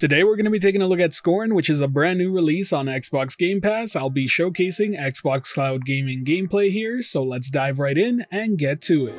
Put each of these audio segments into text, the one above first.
Today we're going to be taking a look at Scorn, which is a brand new release on Xbox Game Pass. I'll be showcasing Xbox Cloud gaming gameplay here, so let's dive right in and get to it.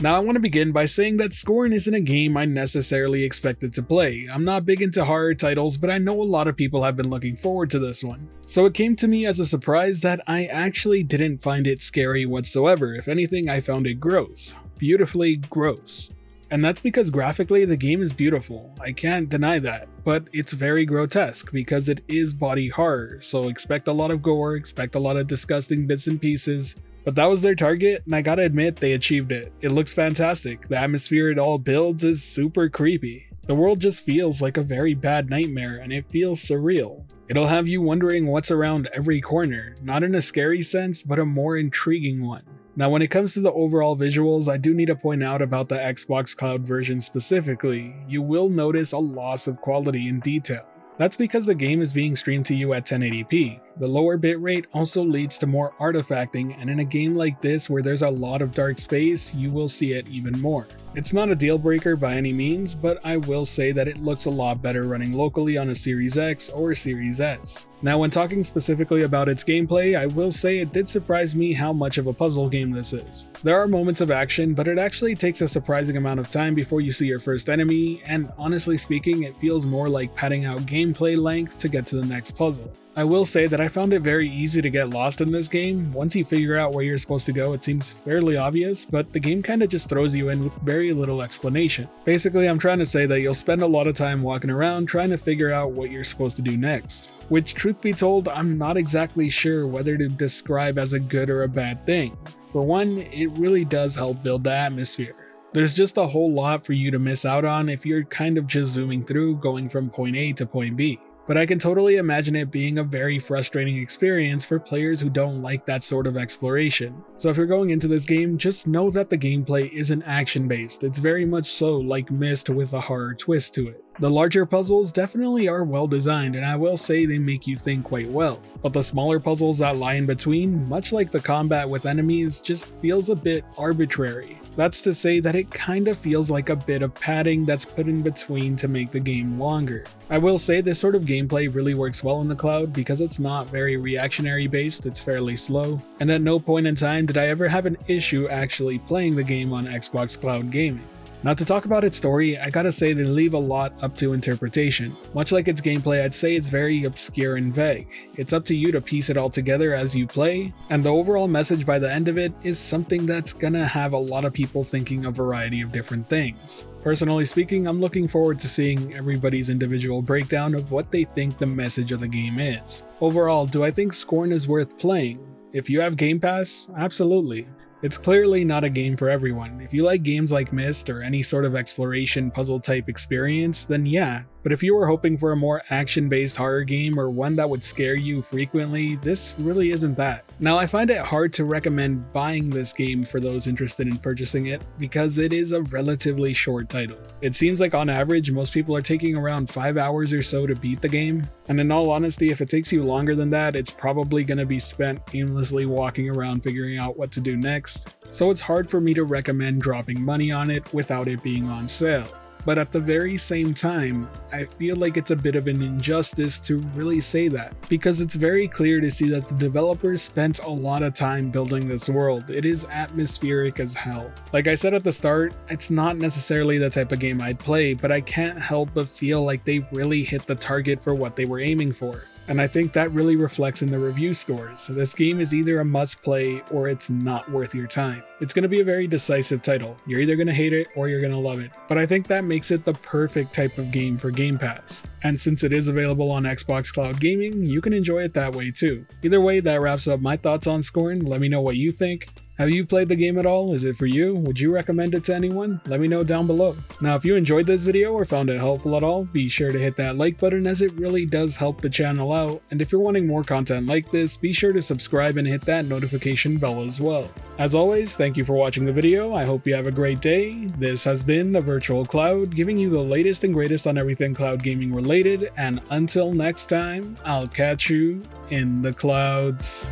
Now I want to begin by saying that Scorn isn't a game I necessarily expected to play. I'm not big into horror titles, but I know a lot of people have been looking forward to this one. So it came to me as a surprise that I actually didn't find it scary whatsoever. If anything, I found it gross. Beautifully gross. And that's because graphically the game is beautiful, I can't deny that, but it's very grotesque because it is body horror, so expect a lot of gore, expect a lot of disgusting bits and pieces. But that was their target, and I gotta admit they achieved it. It looks fantastic, the atmosphere it all builds is super creepy. The world just feels like a very bad nightmare and it feels surreal. It'll have you wondering what's around every corner, not in a scary sense, but a more intriguing one. Now when it comes to the overall visuals, I do need to point out about the Xbox Cloud version specifically, you will notice a loss of quality and detail. That's because the game is being streamed to you at 1080p. The lower bitrate also leads to more artifacting, and in a game like this where there's a lot of dark space, you will see it even more. It's not a deal breaker by any means, but I will say that it looks a lot better running locally on a Series X or Series S. Now when talking specifically about its gameplay, I will say it did surprise me how much of a puzzle game this is. There are moments of action, but it actually takes a surprising amount of time before you see your first enemy, and honestly speaking, it feels more like padding out gameplay length to get to the next puzzle. I will say that I found it very easy to get lost in this game. Once you figure out where you're supposed to go, it seems fairly obvious, but the game kinda just throws you in with very little explanation. Basically, I'm trying to say that you'll spend a lot of time walking around trying to figure out what you're supposed to do next. Which, truth be told, I'm not exactly sure whether to describe as a good or a bad thing. For one, it really does help build the atmosphere. There's just a whole lot for you to miss out on if you're kind of just zooming through, going from point A to point B. But I can totally imagine it being a very frustrating experience for players who don't like that sort of exploration. So if you're going into this game, just know that the gameplay isn't action-based, it's very much so like Myst with a horror twist to it. The larger puzzles definitely are well designed, and I will say they make you think quite well. But the smaller puzzles that lie in between, much like the combat with enemies, just feels a bit arbitrary. That's to say that it kinda feels like a bit of padding that's put in between to make the game longer. I will say this sort of gameplay really works well in the cloud because it's not very reactionary based, it's fairly slow, and at no point in time did I ever have an issue actually playing the game on Xbox Cloud Gaming. Now to talk about its story, I gotta say they leave a lot up to interpretation. Much like its gameplay, I'd say it's very obscure and vague. It's up to you to piece it all together as you play, and the overall message by the end of it is something that's gonna have a lot of people thinking a variety of different things. Personally speaking, I'm looking forward to seeing everybody's individual breakdown of what they think the message of the game is. Overall, do I think Scorn is worth playing? If you have Game Pass, absolutely. It's clearly not a game for everyone. If you like games like Myst or any sort of exploration puzzle type experience, then yeah. But if you were hoping for a more action-based horror game or one that would scare you frequently, this really isn't that. Now I find it hard to recommend buying this game for those interested in purchasing it because it is a relatively short title. It seems like on average most people are taking around 5 hours or so to beat the game, and in all honesty if it takes you longer than that, it's probably going to be spent aimlessly walking around figuring out what to do next, so it's hard for me to recommend dropping money on it without it being on sale. But at the very same time, I feel like it's a bit of an injustice to really say that, because it's very clear to see that the developers spent a lot of time building this world. It is atmospheric as hell. Like I said at the start, it's not necessarily the type of game I'd play, but I can't help but feel like they really hit the target for what they were aiming for. And I think that really reflects in the review scores. This game is either a must play or it's not worth your time. It's going to be a very decisive title. You're either going to hate it or you're going to love it. But I think that makes it the perfect type of game for Game Pass. And since it is available on Xbox Cloud Gaming, you can enjoy it that way too. Either way, that wraps up my thoughts on Scorn. Let me know what you think. Have you played the game at all? Is it for you? Would you recommend it to anyone? Let me know down below. Now if you enjoyed this video or found it helpful at all, be sure to hit that like button as it really does help the channel out, and if you're wanting more content like this, be sure to subscribe and hit that notification bell as well. As always, thank you for watching the video, I hope you have a great day. This has been the Virtual Cloud, giving you the latest and greatest on everything cloud gaming related, and until next time, I'll catch you in the clouds.